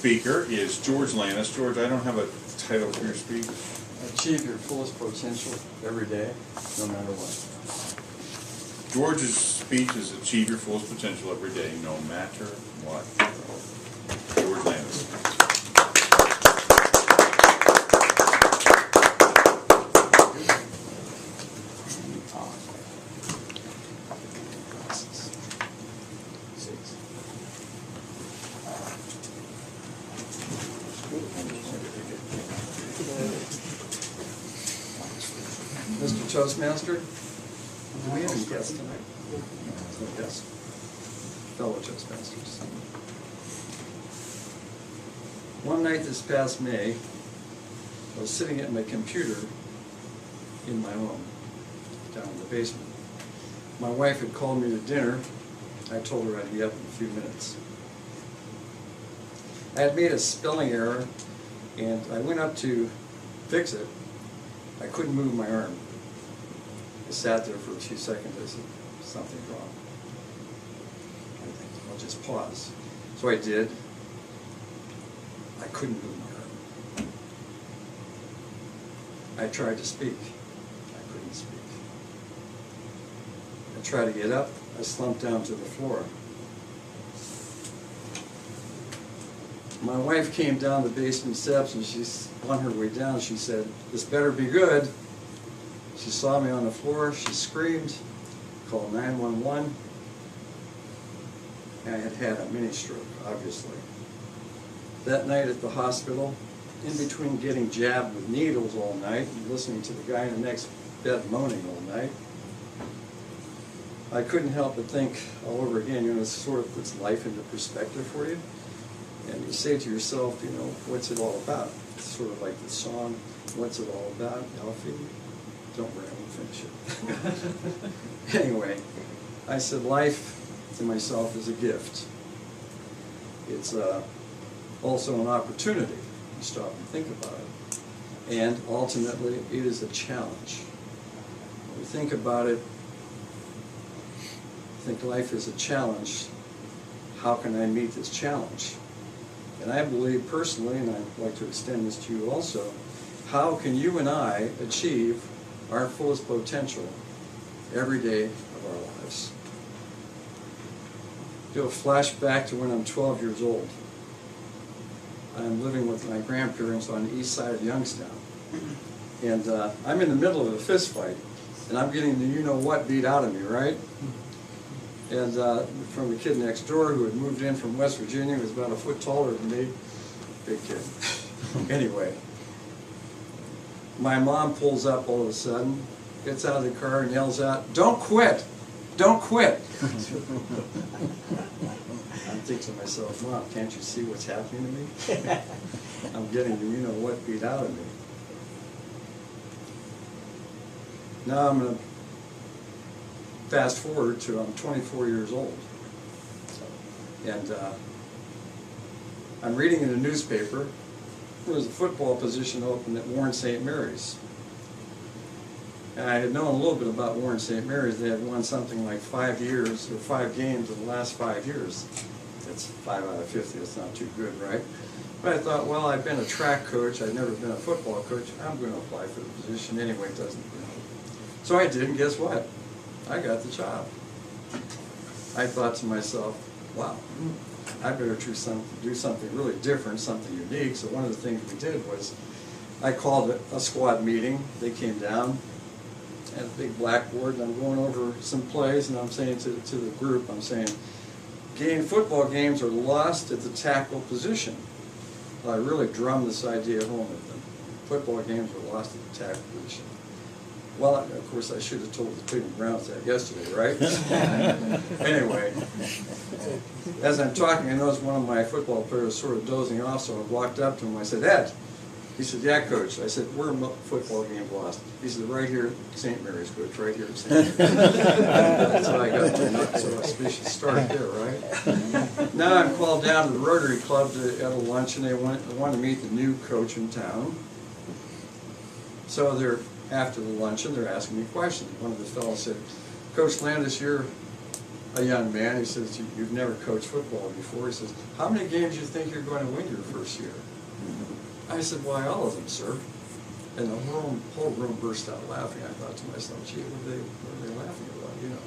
speaker is George Landis. George, I don't have a title for your speech. Achieve your fullest potential every day, no matter what. George's speech is achieve your fullest potential every day, no matter what. George Landis. Mr. Toastmaster, do we have any guests tonight? No guests. Fellow Toastmasters. One night this past May, I was sitting at my computer in my home, down in the basement. My wife had called me to dinner. I told her I'd be up in a few minutes. I had made a spelling error, and I went up to fix it. I couldn't move my arm. I sat there for a few seconds. I said, something's wrong. I'll just pause. So I did. I couldn't move my arm. I tried to speak. I couldn't speak. I tried to get up. I slumped down to the floor. My wife came down the basement steps, and she's on her way down. She said, "This better be good." She saw me on the floor. She screamed, called 911. I had had a mini stroke, obviously. That night at the hospital, in between getting jabbed with needles all night and listening to the guy in the next bed moaning all night, I couldn't help but think all over again, you know, it sort of puts life into perspective for you. And you say to yourself, you know, what's it all about? It's sort of like the song, what's it all about, Alfie? Don't worry, I won't finish it. Anyway, I said life to myself is a gift. It's also an opportunity to stop and think about it. And ultimately, it is a challenge. When we think about it, think life is a challenge. How can I meet this challenge? And I believe personally, and I'd like to extend this to you also, how can you and I achieve our fullest potential every day of our lives? Do a flashback to when I'm 12 years old. I'm living with my grandparents on the east side of Youngstown. And I'm in the middle of a fist fight, and I'm getting the you-know-what beat out of me, right? And from the kid next door who had moved in from West Virginia, was about a foot taller than me. Big kid. Anyway, my mom pulls up all of a sudden, gets out of the car and yells out, "Don't quit! Don't quit!" I'm thinking to myself, Mom, can't you see what's happening to me? I'm getting the you-know-what beat out of me. Now I'm going to fast forward to I'm 24 years old, and I'm reading in the newspaper there was a football position open at Warren St. Mary's. And I had known a little bit about Warren St. Mary's. They had won something like 5 years or 5 games in the last 5 years. That's 5 out of 50. That's not too good, right? But I thought, well, I've been a track coach. I've never been a football coach. I'm going to apply for the position anyway. It doesn't, you know. So I did, and guess what? I got the job. I thought to myself, wow, I better do something really different, something unique. So one of the things we did was I called a squad meeting. They came down, had a big blackboard, and I'm going over some plays, and I'm saying to the group, I'm saying, football games are lost at the tackle position. Well, I really drummed this idea home with them. Football games are lost at the tackle position. Well, of course, I should have told the Cleveland Browns that yesterday, right? Anyway, as I'm talking, I noticed one of my football players sort of dozing off, so I walked up to him. I said, "Ed." He said, "Yeah, Coach." I said, "Where are football game lost?" He said, "Right here at St. Mary's, Coach, right here at St. Mary's." That's how I got to so we should start there, right? Now I'm called down to the Rotary Club at a lunch, and they want to meet the new coach in town. So after the luncheon, they're asking me questions. One of the fellows said, "Coach Landis, you're a young man. He says, you've never coached football before. He says, how many games do you think you're going to win your first year? I said, why, all of them, sir. And the whole room burst out laughing. I thought to myself, gee, what are they laughing about, you know?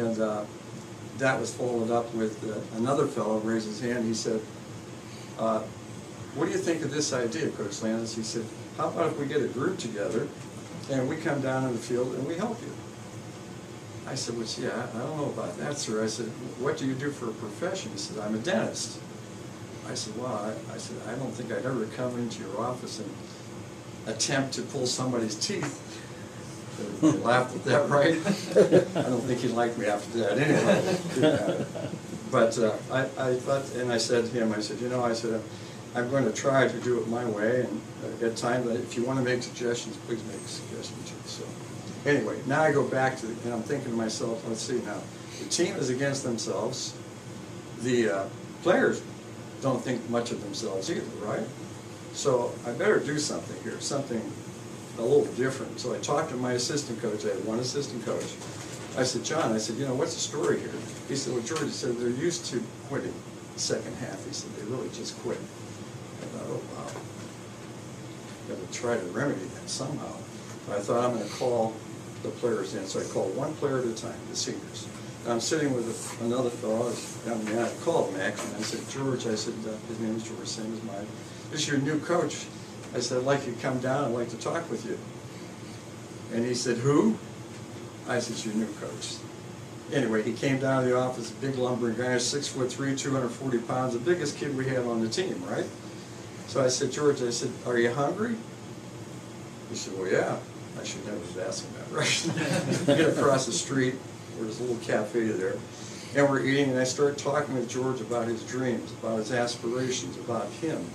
And that was followed up with another fellow raised his hand. He said, what do you think of this idea, Coach Landis? He said, how about if we get a group together and we come down in the field and we help you? I said, well, gee, I don't know about that, sir. I said, what do you do for a profession? He said, I'm a dentist. I said, well, I said, I don't think I'd ever come into your office and attempt to pull somebody's teeth. They laughed at that, right? I don't think he liked me after that anyway. But I thought, and I said to him, I said, you know, I said, I'm going to try to do it my way, and at times, if you want to make suggestions, please make suggestions too. So anyway, now I go back to, and I'm thinking to myself, let's see now, the team is against themselves. The players don't think much of themselves either, right? So I better do something here, something a little different. So I talked to my assistant coach. I had one assistant coach. I said, John, I said, you know, what's the story here? He said, well, George, he said, they're used to quitting the second half. He said, they really just quit. I thought, oh, wow. Got to try to remedy that somehow. I thought, I'm going to call the players in. So I called one player at a time, the seniors. And I'm sitting with another fellow, I called Max, and I said, George, I said, his name is George, same as mine. This is your new coach. I said, I'd like you to come down, I'd like to talk with you. And he said, who? I said, it's your new coach. Anyway, he came down to the office, big lumbering guy, 6'3", 240 pounds, the biggest kid we had on the team, right? So I said, George, I said, are you hungry? He said, well, yeah. I should never have asked him that, right? We get across the street, there's a little cafe there, and we're eating, and I start talking with George about his dreams, about his aspirations, about him,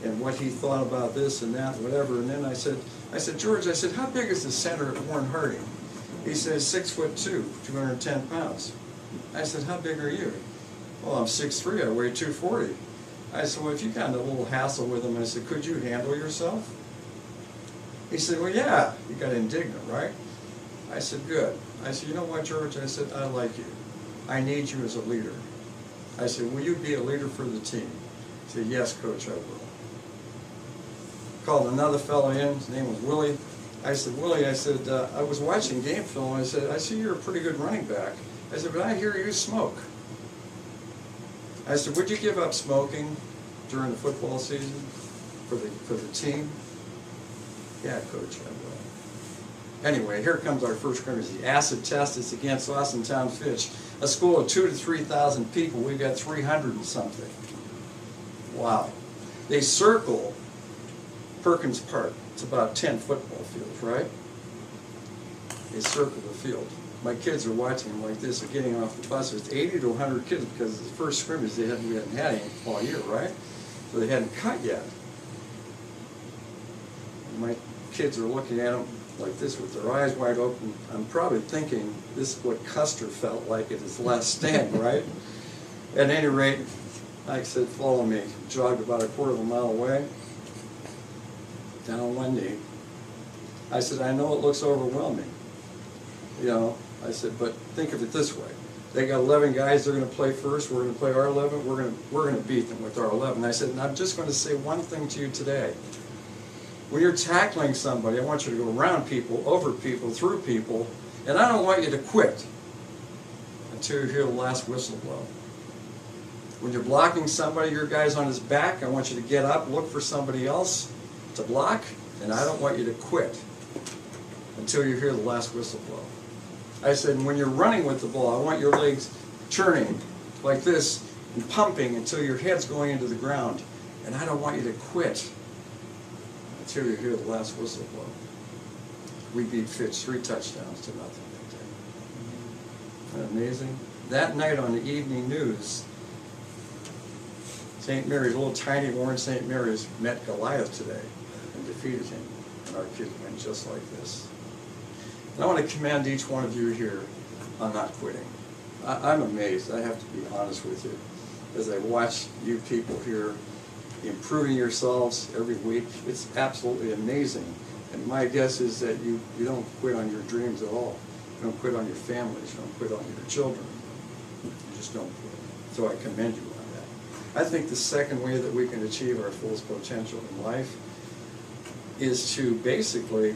and what he thought about this and that, whatever. And then I said, George, I said, how big is the center at Warren Harding? He says, 6'2", 210 pounds. I said, how big are you? Well, I'm 6'3", I weigh 240. I said, well, if you got a little hassle with him, I said, could you handle yourself? He said, well, yeah. He got indignant, right? I said, good. I said, you know what, George? I said, I like you. I need you as a leader. I said, will you be a leader for the team? He said, yes, Coach, I will. Called another fellow in, his name was Willie. I said, Willie, I said, I was watching game film, I said, I see you're a pretty good running back. I said, but I hear you smoke. I said, would you give up smoking during the football season for the team? Yeah, Coach, I will. Anyway, here comes our first scrimmage. The acid test is against Austintown Fitch, a school of 2,000 to 3,000 people. We've got 300 and something. Wow. They circle Perkins Park. It's about 10 football fields, right? They circle the field. My kids are watching them like this. They're getting off the bus. There's 80 to 100 kids because the first scrimmage we hadn't had any all year, right? So they hadn't cut yet. My kids are looking at them like this with their eyes wide open. I'm probably thinking this is what Custer felt like at his last stand, right? At any rate, like I said, follow me. Jogged about a quarter of a mile away, down on one knee. I said, I know it looks overwhelming. You know, I said, but think of it this way. They got 11 guys, they're going to play first, we're going to play our 11, we're going to beat them with our 11. I said, and I'm just going to say one thing to you today. When you're tackling somebody, I want you to go around people, over people, through people, and I don't want you to quit until you hear the last whistle blow. When you're blocking somebody, your guy's on his back, I want you to get up, look for somebody else to block, and I don't want you to quit until you hear the last whistle blow. I said, when you're running with the ball, I want your legs churning like this and pumping until your head's going into the ground, and I don't want you to quit until you hear the last whistle blow. We beat Fitch 3 touchdowns to nothing that day. Isn't that amazing? That night on the evening news, St. Mary's, little tiny Warren St. Mary's, met Goliath today and defeated him. And our kids went just like this. And I want to commend each one of you here on not quitting. I'm amazed, I have to be honest with you, as I watch you people here improving yourselves every week. It's absolutely amazing. And my guess is that you don't quit on your dreams at all. You don't quit on your families. You don't quit on your children. You just don't quit. So I commend you on that. I think the second way that we can achieve our fullest potential in life is to basically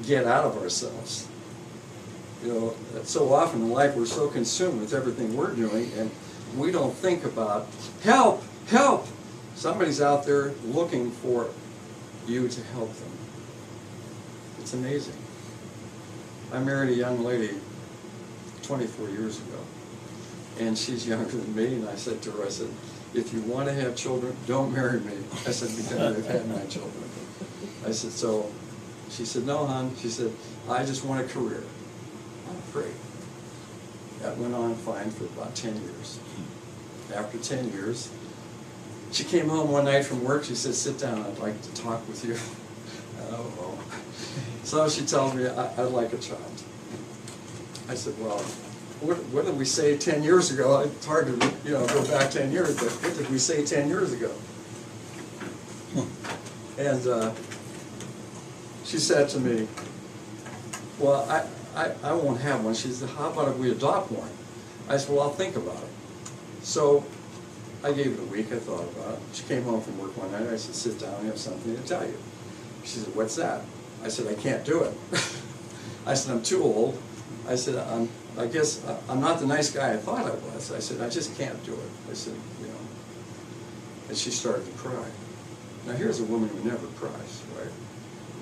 get out of ourselves. You know, so often in life we're so consumed with everything we're doing, and we don't think about, help, help! Somebody's out there looking for you to help them. It's amazing. I married a young lady 24 years ago, and she's younger than me, and I said to her, I said, if you want to have children, don't marry me. I said, because I've had 9 children. I said, so, she said, no, hon. She said, I just want a career. Oh, great. That went on fine for about 10 years. After 10 years, she came home one night from work. She said, sit down, I'd like to talk with you. Oh. So she tells me, I'd like a child. I said, well, what did we say 10 years ago? It's hard to go back 10 years, but what did we say 10 years ago? And she said to me, well, I won't have one. She said, how about if we adopt one? I said, well, I'll think about it. So I gave it a week. I thought about it. She came home from work one night. I said, sit down, I have something to tell you. She said, what's that? I said, I can't do it. I said, I'm too old. I said, I guess I'm not the nice guy I thought I was. I said, I just can't do it. I said, and she started to cry. Now here's a woman who never cries, right?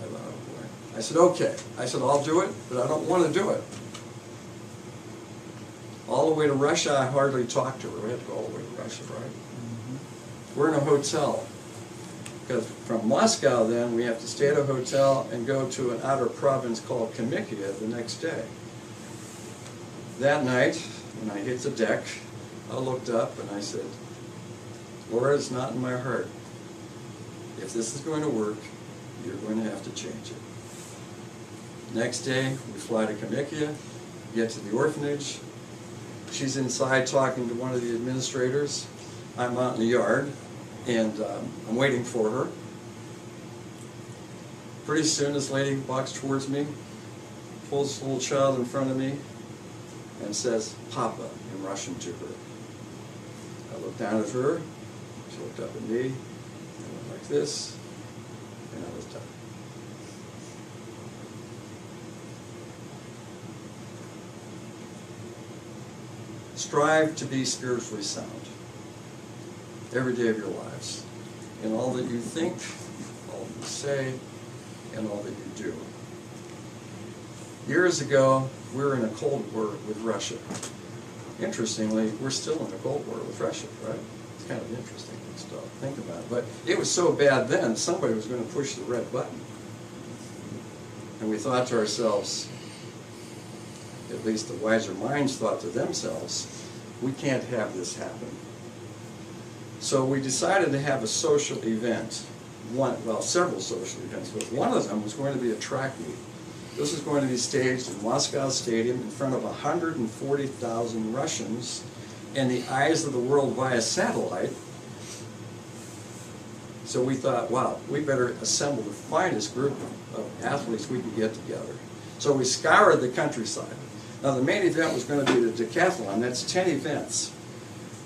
I thought, oh boy. I said, okay. I said, I'll do it, but I don't want to do it. All the way to Russia, I hardly talked to her. We had to go all the way to Russia, right? Mm-hmm. We're in a hotel. Because from Moscow then, we have to stay at a hotel and go to an outer province called Kalmykia the next day. That night, when I hit the deck, I looked up and I said, Lord, it's not in my heart. If this is going to work, you're going to have to change it. Next day, we fly to Kalmykia, get to the orphanage. She's inside talking to one of the administrators. I'm out in the yard, and I'm waiting for her. Pretty soon, this lady walks towards me, pulls this little child in front of me, and says, Papa, in Russian to her. I looked down at her, she looked up at me, I went like this, and I was done. Strive to be spiritually sound every day of your lives, in all that you think, all that you say, and all that you do. Years ago, we were in a Cold War with Russia. Interestingly, we're still in a Cold War with Russia, right? It's kind of interesting to think about it. But it was so bad then, somebody was going to push the red button. And we thought to ourselves, at least the wiser minds thought to themselves, we can't have this happen. So we decided to have a social event, several social events, but one of them was going to be a track meet. This is going to be staged in Moscow Stadium in front of 140,000 Russians in the eyes of the world via satellite. So we thought, wow, we better assemble the finest group of athletes we could get together. So we scoured the countryside. Now the main event was going to be the decathlon. That's 10 events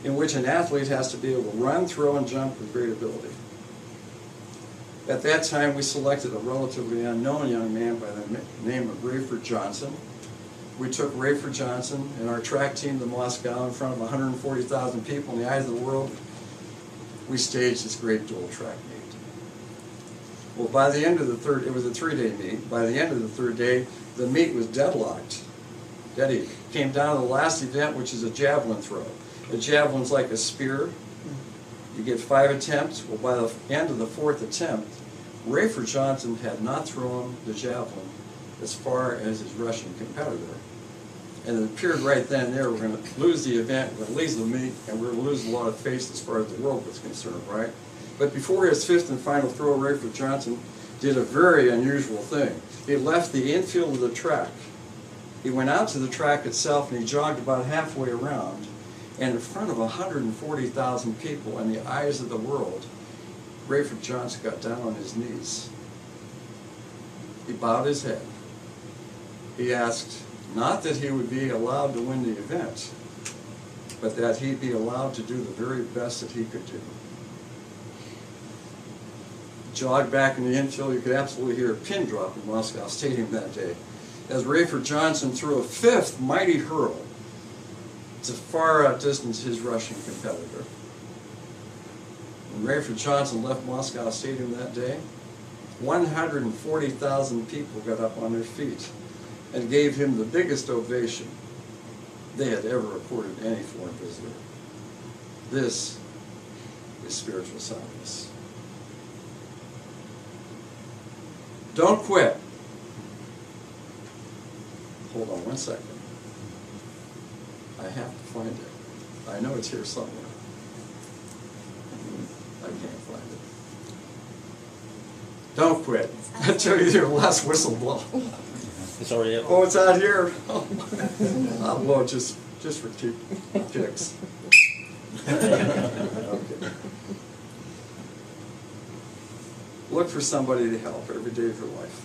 in which an athlete has to be able to run, throw, and jump with great ability. At that time, we selected a relatively unknown young man by the name of Rayford Johnson. We took Rayford Johnson and our track team to Moscow in front of 140,000 people in the eyes of the world. We staged this great dual track meet. Well, by the end of the third, it was a 3-day meet. By the end of the 3rd day, the meet was deadlocked. It came down to the last event, which is a javelin throw. A javelin's like a spear. You get 5 attempts. Well, by the end of the 4th attempt, Rayford Johnson had not thrown the javelin as far as his Russian competitor. And it appeared right then and there we're going to lose the event, we're going to lose the meet, and we're going to lose a lot of face as far as the world was concerned, right? But before his 5th and final throw, Rayford Johnson did a very unusual thing. He left the infield of the track. He went out to the track itself and he jogged about halfway around. And in front of 140,000 people in the eyes of the world, Rayford Johnson got down on his knees. He bowed his head. He asked, Not that he would be allowed to win the event, but that he'd be allowed to do the very best that he could do. Jog back in the infield, you could absolutely hear a pin drop in Moscow Stadium that day, as Rayford Johnson threw a fifth mighty hurl to far outdistance his Russian competitor. When Rayford Johnson left Moscow Stadium that day, 140,000 people got up on their feet and gave him the biggest ovation they had ever accorded any foreign visitor. This is spiritual soundness. Don't quit. Hold on one second. I have to find it. I know it's here somewhere. I can't find it. Don't quit until you hear the last whistle blow. It's already out. Oh, it's out here. I'll blow it just for kicks. Okay. Look for somebody to help every day of your life.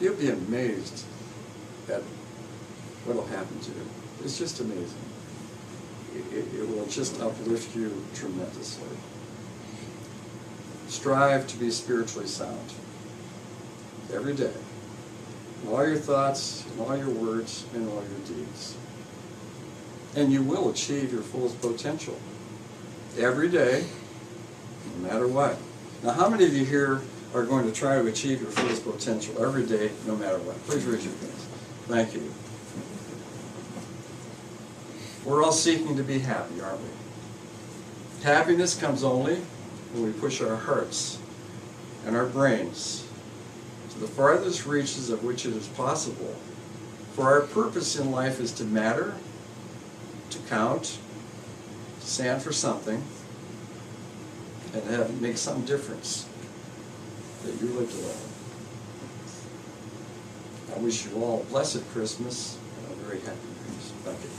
You'll be amazed at what will happen to you. It's just amazing. It will just uplift you tremendously. Strive to be spiritually sound every day. In all your thoughts, in all your words, and all your deeds. And you will achieve your fullest potential every day, no matter what. Now, how many of you here are going to try to achieve your fullest potential every day, no matter what? Please raise your hands. Thank you. We're all seeking to be happy, aren't we? Happiness comes only when we push our hearts and our brains to the farthest reaches of which it is possible. For our purpose in life is to matter, to count, to stand for something, and make some difference that you live to live. I wish you all a blessed Christmas and a very happy Christmas. Thank you.